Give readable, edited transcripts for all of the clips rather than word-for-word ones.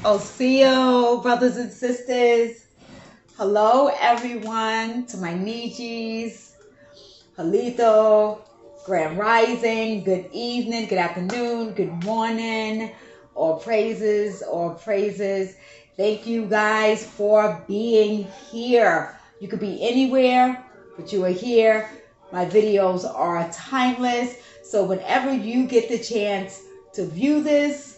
Oseo, brothers and sisters. Hello, everyone, to my Nijis, Halito, Grand Rising, good evening, good afternoon, good morning, or praises. Thank you guys for being here. You could be anywhere, but you are here. My videos are timeless, so whenever you get the chance to view this,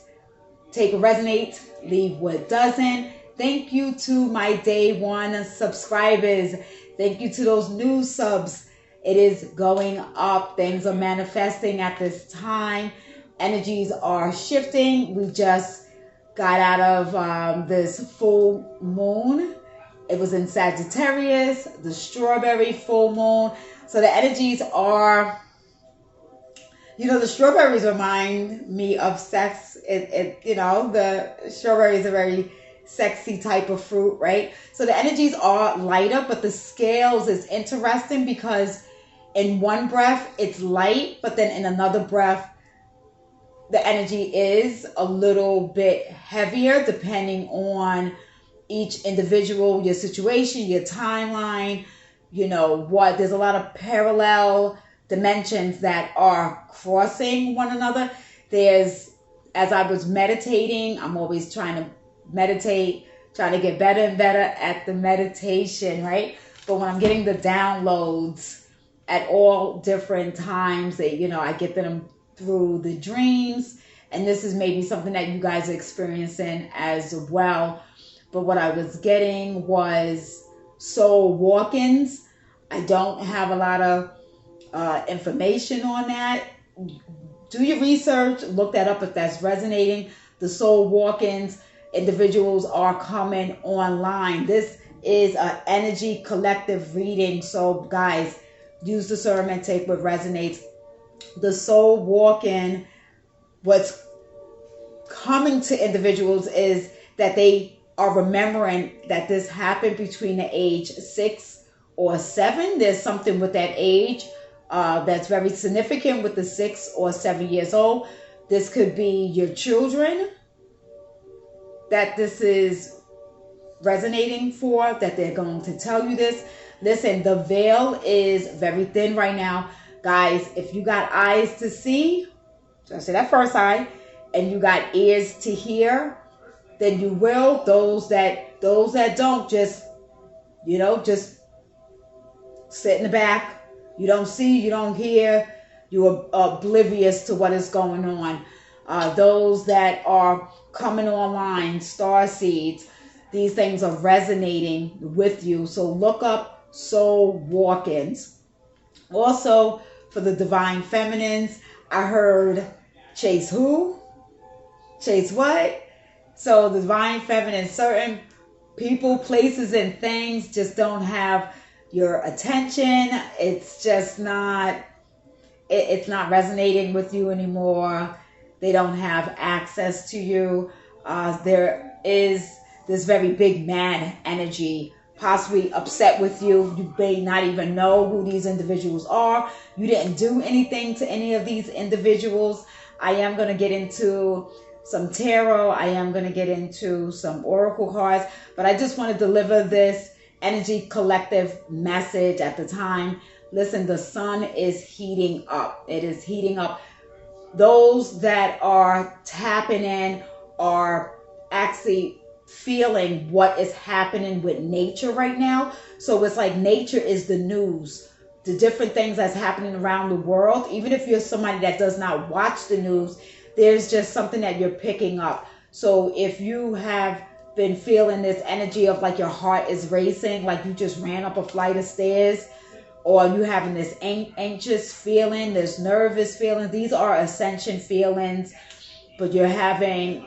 take what resonates, leave what doesn't. Thank you to my day one subscribers. Thank you to those new subs. It is going up. Things are manifesting at this time. Energies are shifting. We just got out of this full moon. It was in Sagittarius, the strawberry full moon. So the energies are, the strawberries remind me of sex. The strawberry is a very sexy type of fruit, right? So the energies are lighter, but the scales is interesting because in one breath it's light, but then in another breath the energy is a little bit heavier depending on each individual, your situation, your timeline, there's a lot of parallel dimensions that are crossing one another. As I was meditating, I'm always trying to meditate, trying to get better and better at the meditation, right? But when I'm getting the downloads at all different times, I get them through the dreams, and this is maybe something that you guys are experiencing as well. But what I was getting was soul walk-ins. I don't have a lot of information on that. Do your research, look that up if that's resonating. The soul walk-ins, individuals are coming online. This is an energy collective reading, so guys, use discernment, take what resonates. The soul walk-in, what's coming to individuals is that they are remembering that this happened between the age 6 or 7. There's something with that age that's very significant with the 6 or 7 years old. This could be your children that this is resonating for, that they're going to tell you this. Listen, the veil is very thin right now. Guys, if you got eyes to see, so I say that first eye, and you got ears to hear, then you will. Those that don't, just sit in the back. You don't see, you don't hear, you're oblivious to what is going on. Those that are coming online, star seeds, these things are resonating with you. So look up soul walk-ins. Also, for the divine feminines, I heard chase who? Chase what? So the divine feminine, certain people, places, and things just don't have your attention. It's just not, it's not resonating with you anymore. They don't have access to you. There is this very big mad energy, possibly upset with you. You may not even know who these individuals are. You didn't do anything to any of these individuals. I am going to get into some tarot. I am going to get into some oracle cards, but I just want to deliver this energy collective message at the time. Listen, the sun is heating up. It is heating up. Those that are tapping in are actually feeling what is happening with nature right now. So it's like nature is the news, the different things that's happening around the world. Even if you're somebody that does not watch the news, there's just something that you're picking up. So if you have been feeling this energy of like your heart is racing, like you just ran up a flight of stairs, or you having this anxious feeling, this nervous feeling, these are ascension feelings. But you're having,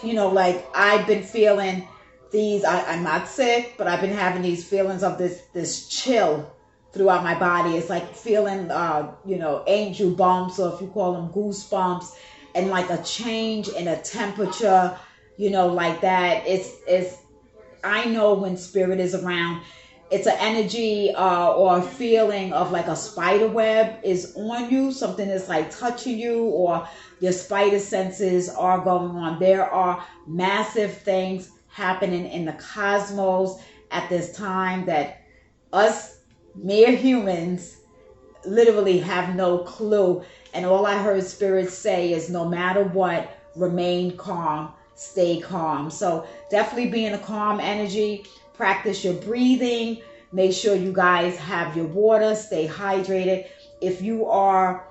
like I've been feeling these, I'm not sick, but I've been having these feelings of this chill throughout my body. It's like feeling, angel bumps, or if you call them goosebumps, and like a change in a temperature, like that. It's I know when spirit is around. it's an energy or a feeling of like a spider web is on you. Something is like touching you, or your spider senses are going on. There are massive things happening in the cosmos at this time that us mere humans literally have no clue. And all I heard Spirit say is, no matter what, remain calm, stay calm. So definitely be in a calm energy. Practice your breathing. Make sure you guys have your water. Stay hydrated. If you are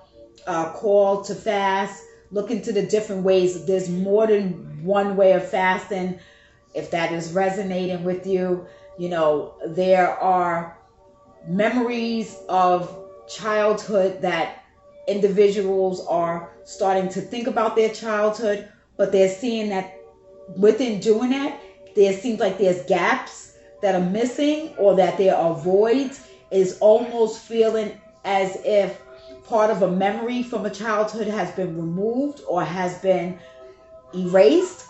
called to fast, look into the different ways. There's more than one way of fasting. If that is resonating with you, you know, there are memories of childhood that individuals are starting to think about their childhood, but they're seeing that within doing that, there seems like there's gaps that are missing, or that there are voids. Is almost feeling as if part of a memory from a childhood has been removed or has been erased.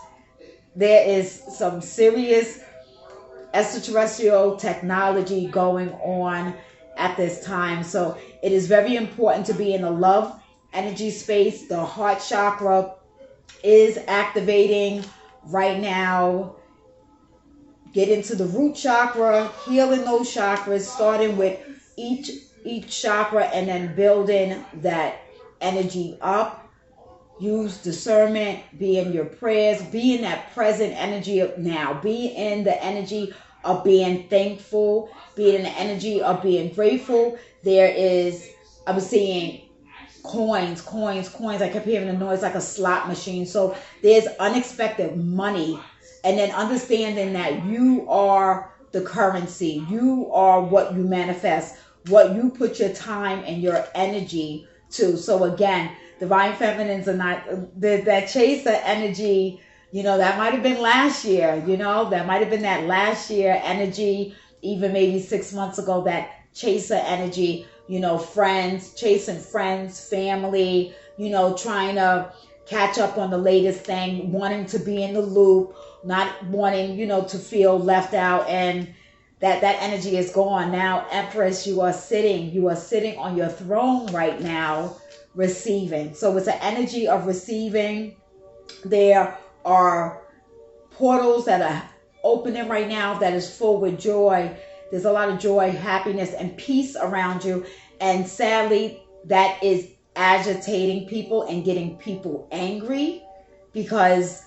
There is some serious extraterrestrial technology going on at this time. So it is very important to be in a love energy space. The heart chakra is activating right now. Get into the root chakra, healing those chakras, starting with each chakra and then building that energy up. Use discernment, be in your prayers, be in that present energy of now. Be in the energy of being thankful, be in the energy of being grateful. There is, I'm seeing coins. I kept hearing the noise like a slot machine. So there's unexpected money. And then understanding that you are the currency. You are what you manifest, what you put your time and your energy to. So again, divine feminines are not, that chaser energy, you know, that might have been last year, you know, that might have been that last year energy, even maybe 6 months ago, that chaser energy, you know, friends, chasing friends, family, you know, trying to catch up on the latest thing, wanting to be in the loop, not wanting, you know, to feel left out, and that energy is gone. Now, Empress, you are sitting on your throne right now, receiving. So it's an energy of receiving. There are portals that are opening right now that is full with joy. There's a lot of joy, happiness, and peace around you. And sadly, that is agitating people and getting people angry, because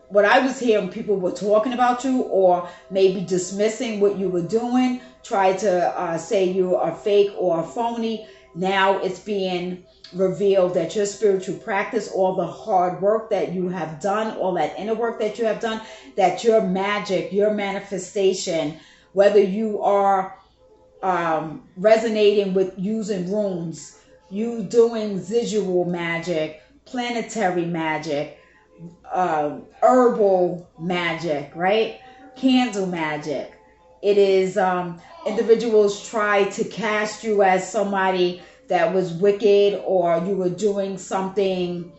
what I was hearing, people were talking about you or maybe dismissing what you were doing, try to say you are fake or a phony. Now it's being revealed that your spiritual practice, all the hard work that you have done, all that inner work that you have done, that your magic, your manifestation, whether you are resonating with using runes, you doing visual magic, planetary magic, herbal magic, right? Candle magic. It is individuals try to cast you as somebody that was wicked, or you were doing something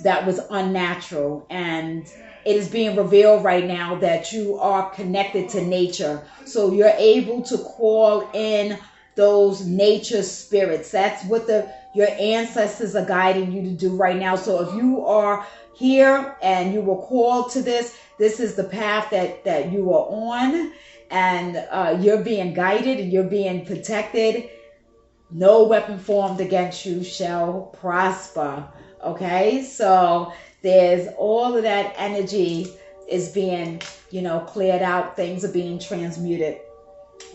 that was unnatural, and it is being revealed right now that you are connected to nature. So you're able to call in those nature spirits. That's what your ancestors are guiding you to do right now. So if you are here and you were called to this is the path that you are on, and you're being guided and you're being protected. No weapon formed against you shall prosper. Okay, so there's all of that energy is being, you know, cleared out. Things are being transmuted.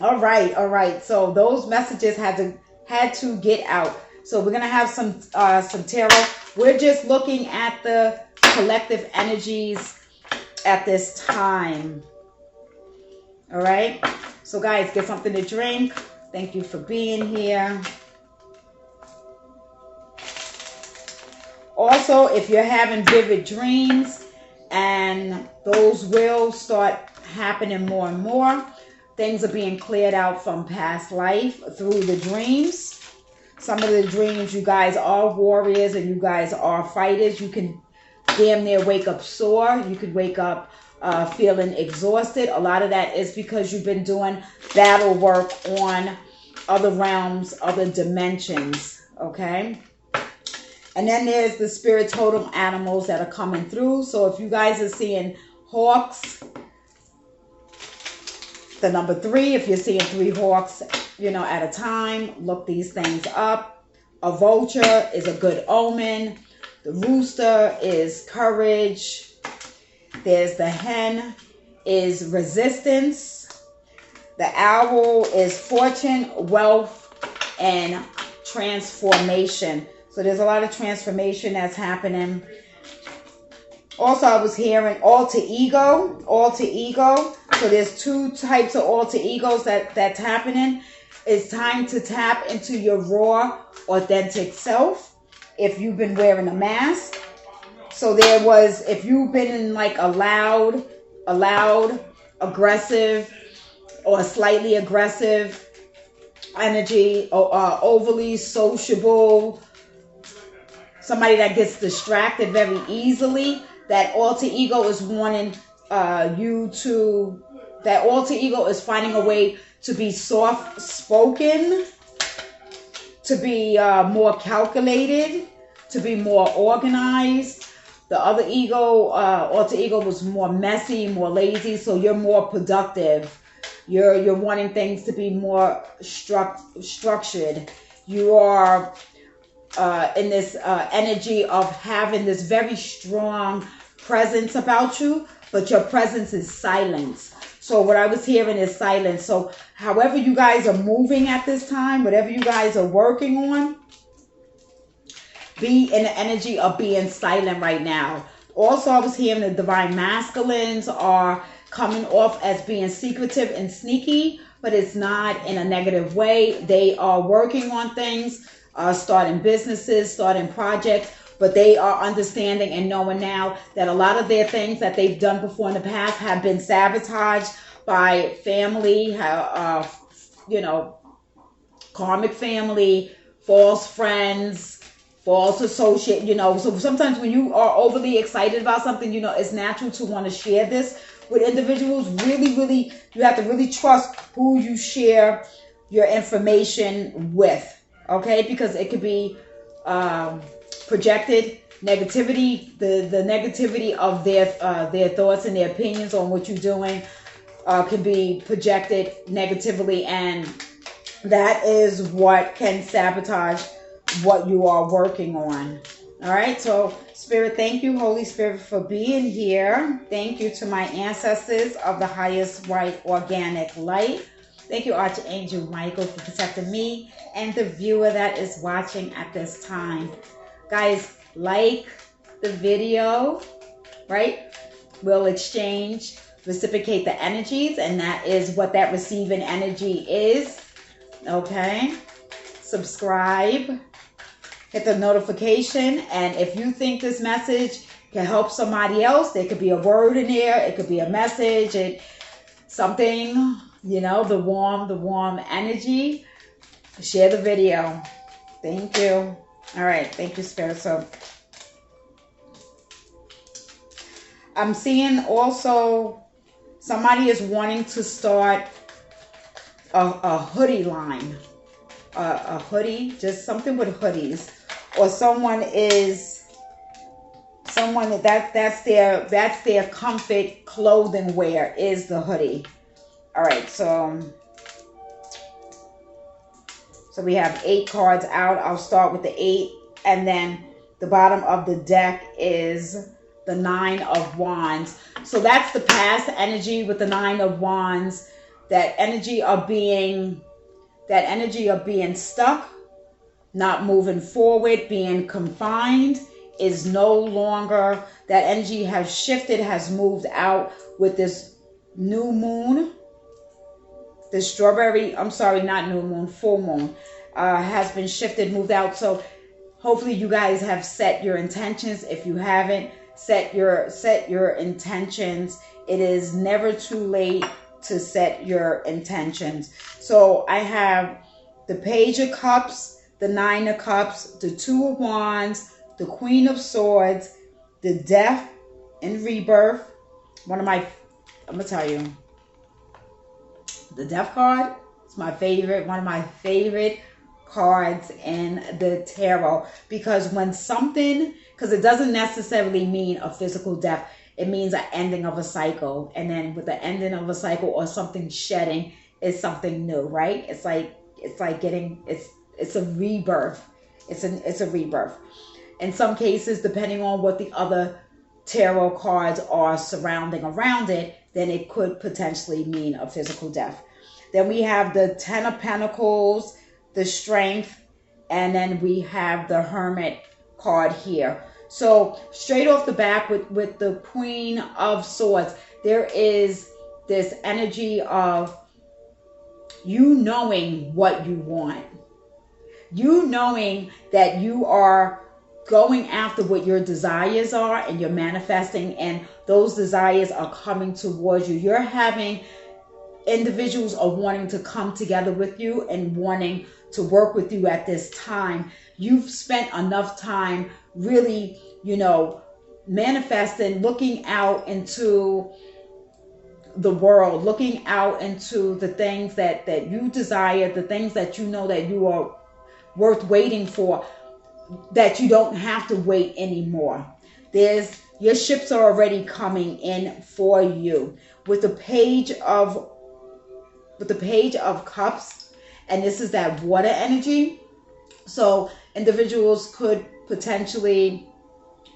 All right. So those messages had to get out. So we're gonna have some tarot. We're just looking at the collective energies at this time. All right. So guys, get something to drink. Thank you for being here. Also, if you're having vivid dreams, and those will start happening more and more, things are being cleared out from past life through the dreams. Some of the dreams, you guys are warriors and you guys are fighters. You can damn near wake up sore. You could wake up feeling exhausted. A lot of that is because you've been doing battle work on other realms, other dimensions, okay? And then there's the spirit totem animals that are coming through. So if you guys are seeing hawks, the number 3, if you're seeing 3 hawks, at a time, look these things up. A vulture is a good omen. The rooster is courage. There's the hen is resistance. The owl is fortune, wealth, and transformation. So there's a lot of transformation that's happening. Also, I was hearing alter ego. So there's 2 types of alter egos that's happening. It's time to tap into your raw, authentic self. If you've been wearing a mask. So if you've been in like a loud, aggressive, or slightly aggressive energy, or overly sociable, somebody that gets distracted very easily, that alter ego is wanting that alter ego is finding a way to be soft-spoken, to be more calculated, to be more organized. The other ego, alter ego, was more messy, more lazy, so you're more productive. You're wanting things to be more structured. You are in this energy of having this very strong presence about you, but your presence is silence. So what I was hearing is silence. So however you guys are moving at this time, whatever you guys are working on, be in the energy of being silent right now. Also, I was hearing the divine masculines are coming off as being secretive and sneaky, but it's not in a negative way. They are working on things, starting businesses, starting projects, but they are understanding and knowing now that a lot of their things that they've done before in the past have been sabotaged by family, karmic family, false friends, false associate, so sometimes when you are overly excited about something, it's natural to want to share this with individuals. Really, you have to really trust who you share your information with, okay? Because it could be projected negativity, the negativity of their thoughts and their opinions on what you're doing can be projected negatively, and that is what can sabotage what you are working on. All right, so Spirit, thank you, Holy Spirit, for being here. Thank you to my ancestors of the highest white organic light. Thank you, Archangel Michael, for protecting me and the viewer that is watching at this time. Guys, like the video, right? We'll exchange, reciprocate the energies, and that is what that receiving energy is. Okay? Subscribe. Hit the notification, and if you think this message can help somebody else, there could be a word in there, it could be a message, something, the warm energy. Share the video. Thank you. All right, thank you, Spirit. So I'm seeing also somebody is wanting to start a hoodie line, a hoodie, just something with hoodies. Or that's their comfort clothing wear is the hoodie. All right, so we have 8 cards out. I'll start with the 8, and then the bottom of the deck is the 9 of Wands. So that's the past energy with the 9 of Wands. That energy of being stuck, not moving forward, being confined is no longer. That energy has shifted, has moved out with this new moon. The full moon has been shifted, moved out. So hopefully you guys have set your intentions. If you haven't, set your intentions. It is never too late to set your intentions. So I have the Page of Cups, the 9 of Cups, the 2 of Wands, the Queen of Swords, the Death and Rebirth, I'm gonna tell you, the Death card is my favorite, one of my favorite cards in the tarot, because because it doesn't necessarily mean a physical death. It means an ending of a cycle, and then with the ending of a cycle or something shedding is something new, right? It's like it's a rebirth. It's a rebirth. In some cases, depending on what the other tarot cards are surrounding around it, then it could potentially mean a physical death. Then we have the Ten of Pentacles, the Strength, and then we have the Hermit card here. So straight off the back with the Queen of Swords, there is this energy of you knowing what you want. You knowing that you are going after what your desires are, and you're manifesting, and those desires are coming towards you. You're having individuals are wanting to come together with you and wanting to work with you at this time. You've spent enough time really, manifesting, looking out into the world, looking out into the things that you desire, the things that you know that you are worth waiting for, that you don't have to wait anymore. Your ships are already coming in for you. With the Page of Cups, and this is that water energy. So individuals could potentially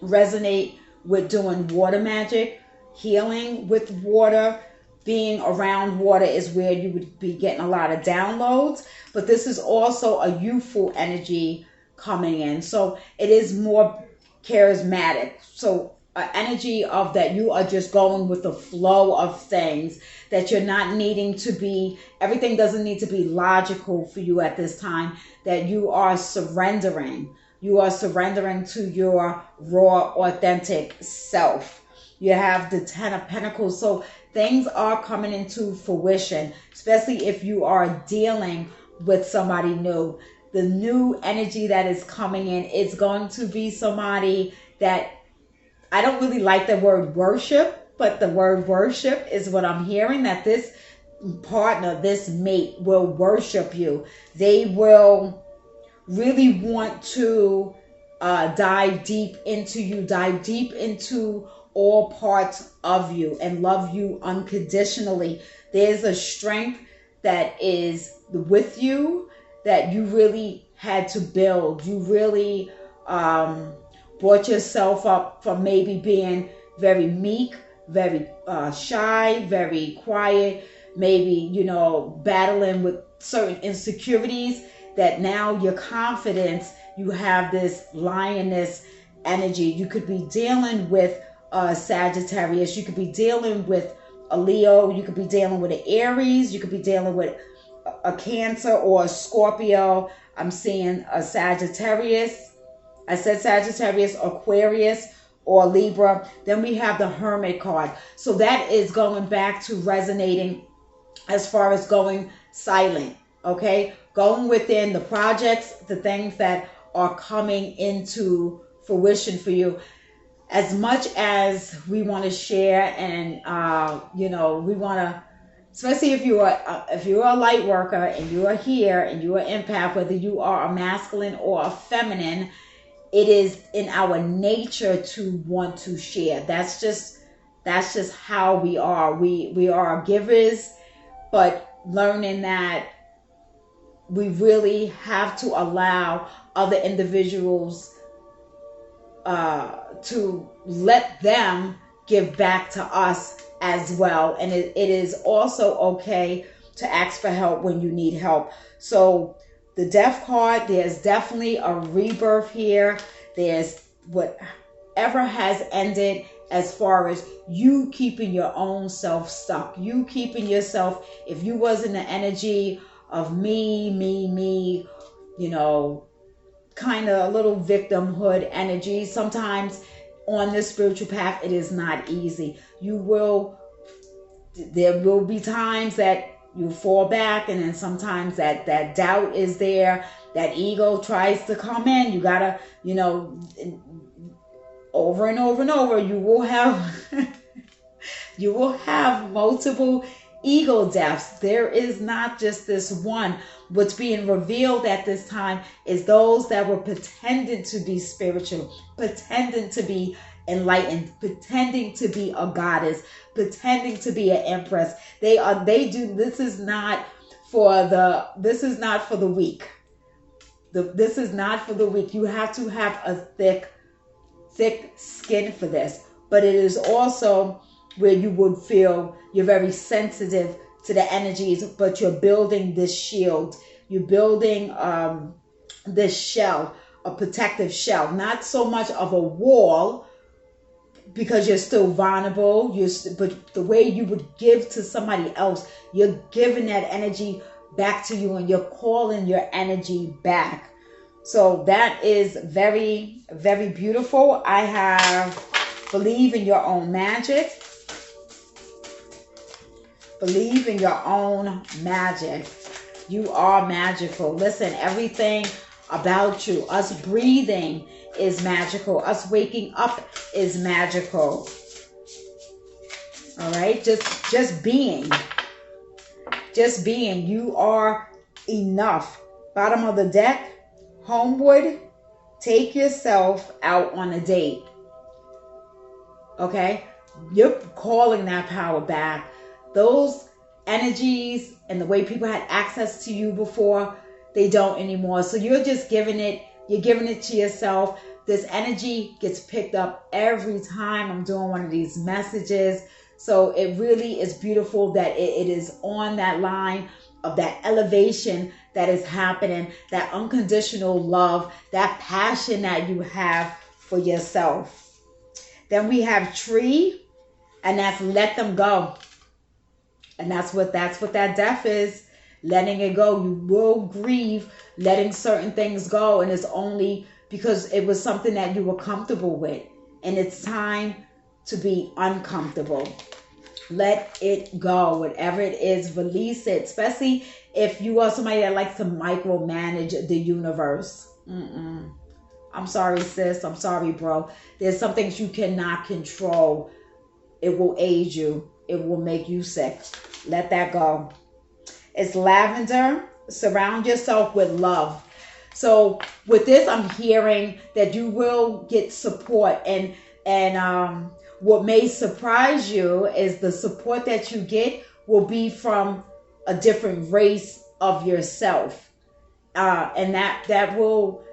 resonate with doing water magic, healing with water. Being around water is where you would be getting a lot of downloads, but this is also a youthful energy coming in. So it is more charismatic. So an energy of that you are just going with the flow of things, that you're not needing to be, everything doesn't need to be logical for you at this time, that you are surrendering. You are surrendering to your raw, authentic self. You have the Ten of Pentacles. So things are coming into fruition, especially if you are dealing with somebody new. The new energy that is coming in is going to be somebody that, I don't really like the word worship, but the word worship is what I'm hearing, that this partner, this mate will worship you. They will really want to dive deep into you, dive deep into all parts of you, and love you unconditionally. There's a strength that is with you that you really had to build. You really brought yourself up from maybe being very meek, very shy, very quiet, maybe, battling with certain insecurities, that now your confidence, you have this lioness energy. You could be dealing with Sagittarius, you could be dealing with a Leo, you could be dealing with an Aries, you could be dealing with a Cancer or a Scorpio. I'm seeing a Sagittarius. I said Sagittarius, Aquarius, or Libra. Then we have the Hermit card. So that is going back to resonating as far as going silent, okay? Going within the projects, the things that are coming into fruition for you. As much as we want to share and, we want to, especially if you're a light worker and you are here and you are empath, whether you are a masculine or a feminine, it is in our nature to want to share. That's just how we are. We are givers, but learning that we really have to allow other individuals to let them give back to us as well. And it is also okay to ask for help when you need help. So the Death card, there's definitely a rebirth here. There's whatever has ended as far as you keeping your own self stuck. You keeping yourself, if you was in the energy of me, kind of a little victimhood energy. Sometimes on this spiritual path, it is not easy. There will be times that you fall back, and then sometimes that doubt is there, that ego tries to come in. You gotta, over and over and over, you will have You will have multiple ego deaths. There is not just this one. What's being revealed at this time is those that were pretending to be spiritual, pretending to be enlightened, pretending to be a goddess, pretending to be an empress. This is not for the weak. This is not for the weak. You have to have a thick skin for this. But it is also where you would feel you're very sensitive to the energies, but you're building this shield. You're building this shell, a protective shell. Not so much of a wall, because you're still vulnerable. But the way you would give to somebody else, you're giving that energy back to you, and you're calling your energy back. So that is very, very beautiful. I have believe in your own magic. Believe in your own magic. You are magical. Listen, everything about you, us breathing is magical. Us waking up is magical. All right, just being. Just being. You are enough. Bottom of the deck, Homewood, take yourself out on a date. Okay? You're calling that power back. Those energies and the way people had access to you before, they don't anymore. So you're just giving it to yourself. This energy gets picked up every time I'm doing one of these messages. So it really is beautiful that it is on that line of that elevation that is happening, that unconditional love, that passion that you have for yourself. Then we have Tree, and that's let them go. And that's what that death is, letting it go. You will grieve letting certain things go, and it's only because it was something that you were comfortable with, and it's time to be uncomfortable. Let it go. Whatever it is, release it, especially if you are somebody that likes to micromanage the universe. I'm sorry, sis. I'm sorry, bro. There's some things you cannot control. It will age you. It will make you sick. Let that go. It's Lavender. Surround yourself with love. So with this, I'm hearing that you will get support, and what may surprise you is the support that you get will be from a different race of yourself, and that will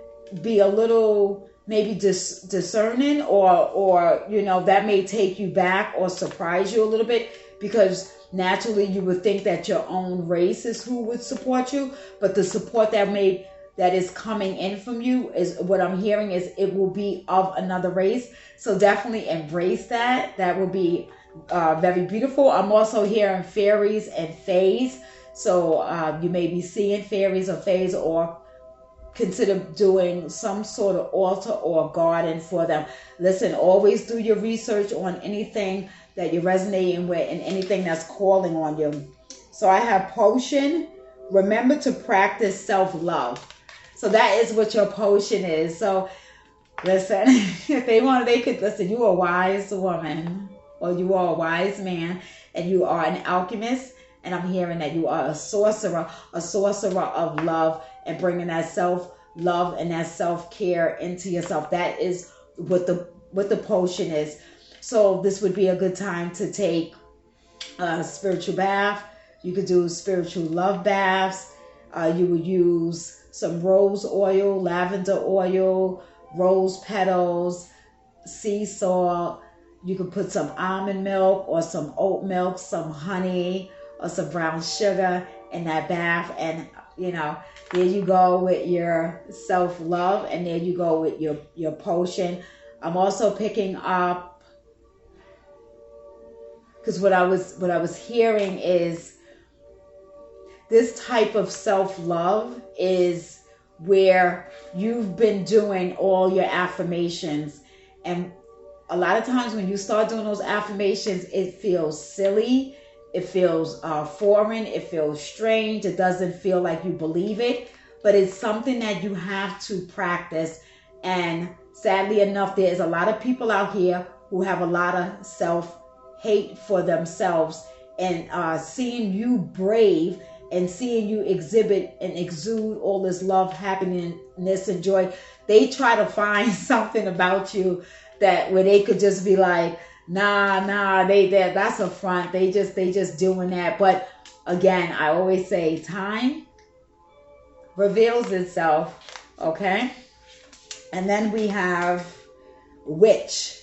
be a little maybe discerning, or that may take you back or surprise you a little bit, because naturally you would think that your own race is who would support you, but the support that is coming in from you is what I'm hearing is it will be of another race. So definitely embrace that. That will be very beautiful. I'm also hearing fairies and fays. So you may be seeing fairies or fays, or consider doing some sort of altar or garden for them. Listen, always do your research on anything that you're resonating with and anything that's calling on you. So I have potion. Remember to practice self-love. So that is what your potion is. So listen, if they want, they could listen. You are a wise woman, or you are a wise man, and you are an alchemist. And I'm hearing that you are a sorcerer of love, and bringing that self-love and that self-care into yourself. That is what the potion is. So this would be a good time to take a spiritual bath. You could do spiritual love baths. You would use some rose oil, lavender oil, rose petals, sea salt. You could put some almond milk or some oat milk, some honey or some brown sugar in that bath. And, there you go with your self-love, and there you go with your potion. I'm also picking up, because what I was hearing is this type of self-love is where you've been doing all your affirmations, and a lot of times when you start doing those affirmations, it feels silly, it feels foreign, it feels strange, it doesn't feel like you believe it, but it's something that you have to practice. And sadly enough, there's a lot of people out here who have a lot of self hate for themselves, and seeing you brave and seeing you exhibit and exude all this love, happiness, and joy, they try to find something about you that where they could just be like, nah, that's a front. They just doing that. But again, I always say time reveals itself, okay? And then we have witch.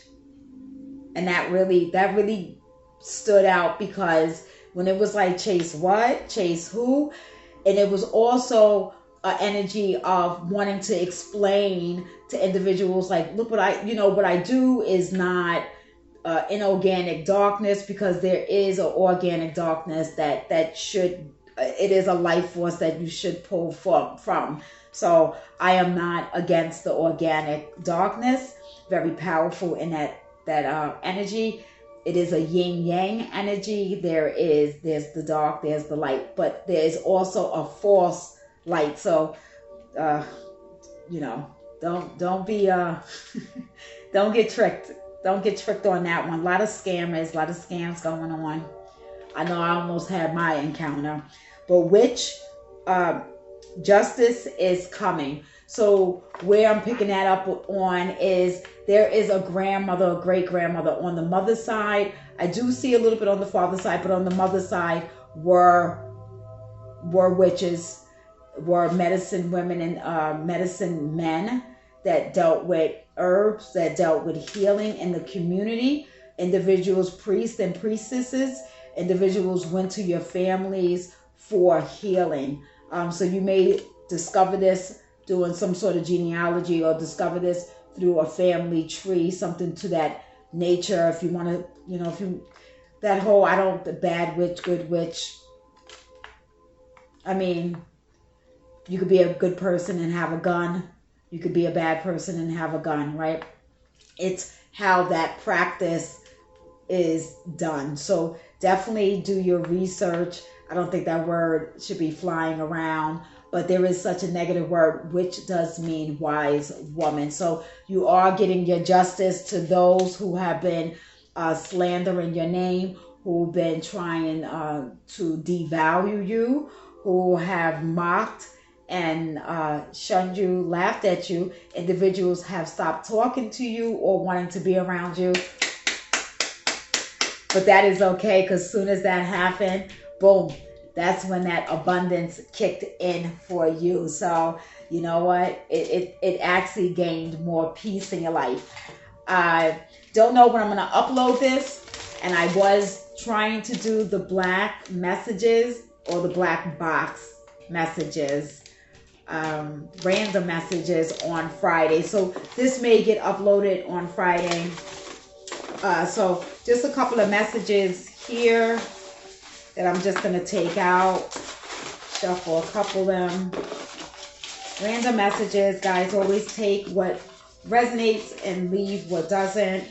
And that really stood out, because when it was like chase what? Chase who? And it was also an energy of wanting to explain to individuals like, look, what I do is not inorganic darkness, because there is an organic darkness that should, it is a life force that you should pull from. So I am not against the organic darkness. Very powerful in that energy. It is a yin yang energy. There's the dark, there's the light, but there is also a false light. So don't be don't get tricked. Don't get tricked on that one. A lot of scams going on. I know I almost had my encounter. But witch, justice is coming. So where I'm picking that up on is there is a grandmother, a great grandmother on the mother's side. I do see a little bit on the father's side, but on the mother's side were witches, were medicine women and medicine men that dealt with herbs, that dealt with healing in the community. Individuals, priests and priestesses, individuals went to your families for healing. So you may discover this doing some sort of genealogy, or discover this through a family tree, something to that nature. If you want to, that whole, the bad witch, good witch. I mean, you could be a good person and have a gun. You could be a bad person and have a gun, right? It's how that practice is done. So definitely do your research. I don't think that word should be flying around, but there is such a negative word, which does mean wise woman. So you are getting your justice to those who have been slandering your name, who've been trying to devalue you, who have mocked and shunned you, laughed at you. Individuals have stopped talking to you or wanting to be around you. But that is okay, because as soon as that happened, boom, that's when that abundance kicked in for you. So you know what? It actually gained more peace in your life. I don't know when I'm going to upload this, and I was trying to do the black messages or the black box messages, random messages on Friday. So this may get uploaded on Friday. So just a couple of messages here that I'm just going to take out, shuffle a couple of them. Random messages, guys. Always take what resonates and leave what doesn't.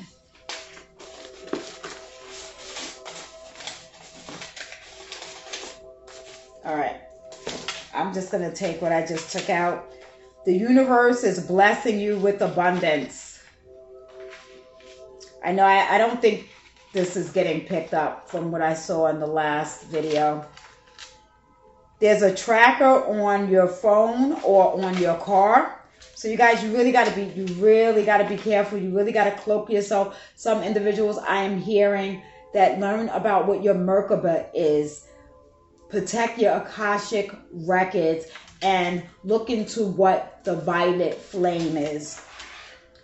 All right. I'm just going to take what I just took out. The universe is blessing you with abundance. I know I don't think this is getting picked up from what I saw in the last video. There's a tracker on your phone or on your car. So you guys, you really got to be careful. You really got to cloak yourself. Some individuals I am hearing that learn about what your Merkaba is. Protect your Akashic records and look into what the violet flame is.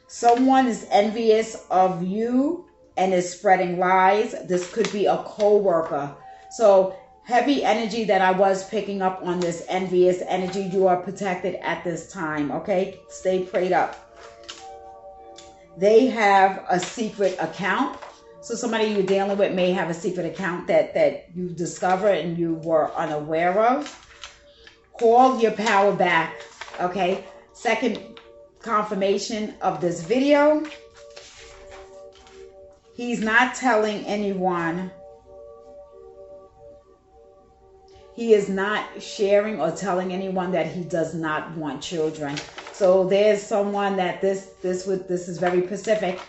Someone is envious of you and is spreading lies. This could be a co-worker. So heavy energy that I was picking up on this envious energy. You are protected at this time, okay? Stay prayed up. They have a secret account. So somebody you're dealing with may have a secret account that you discovered and you were unaware of. Call your power back, okay? Second confirmation of this video. He's not telling anyone. He is not sharing or telling anyone that he does not want children. So there's someone that this is very specific.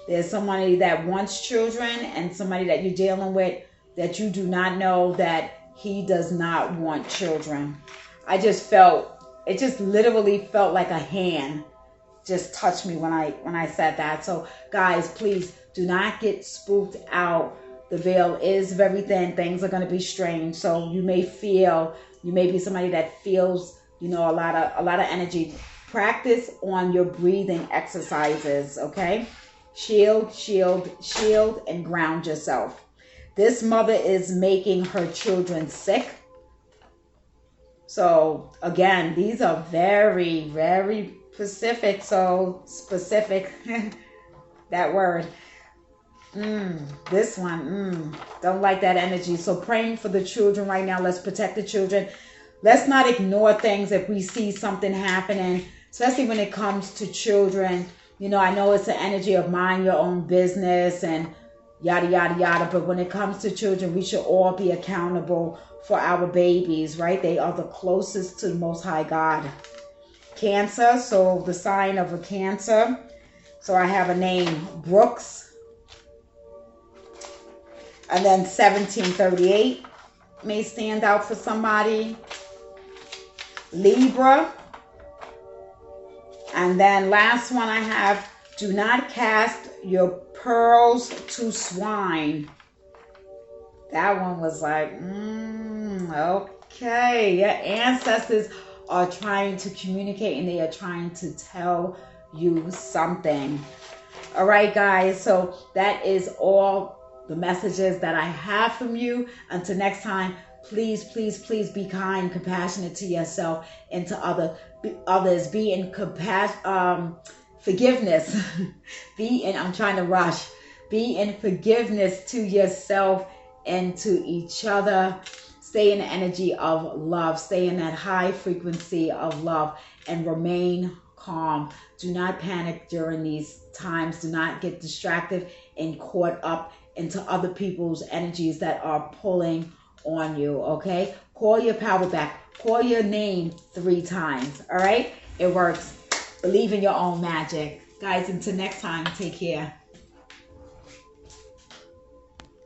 There's somebody that wants children and somebody that you're dealing with that you do not know that he does not want children. I just felt, it just literally felt like a hand just touched me when I said that. So guys, please do not get spooked out. The veil is very thin. Things are going to be strange. So you may be somebody that feels, a lot of energy. Practice on your breathing exercises, okay? Shield, shield, shield, and ground yourself. This mother is making her children sick. So again, these are very, very specific. So specific, that word. This one, don't like that energy. So praying for the children right now. Let's protect the children. Let's not ignore things if we see something happening, especially when it comes to children. I know it's the energy of mind your own business and yada, yada, yada. But when it comes to children, we should all be accountable for our babies, right? They are the closest to the Most High God. Cancer, so the sign of a Cancer. So I have a name, Brooks. And then 1738 may stand out for somebody. Libra. And then last one I have, do not cast your pearls to swine. That one was like, okay. Your ancestors are trying to communicate and they are trying to tell you something. All right, guys. So that is all the messages that I have from you. Until next time, please, please, please be kind, compassionate to yourself and to others. Be in forgiveness. I'm trying to rush. Be in forgiveness to yourself and to each other. Stay in the energy of love. Stay in that high frequency of love and remain calm. Do not panic during these times. Do not get distracted and caught up into other people's energies that are pulling on you, okay? Call your power back. Call your name 3 times, all right? It works. Believe in your own magic. Guys, until next time, take care.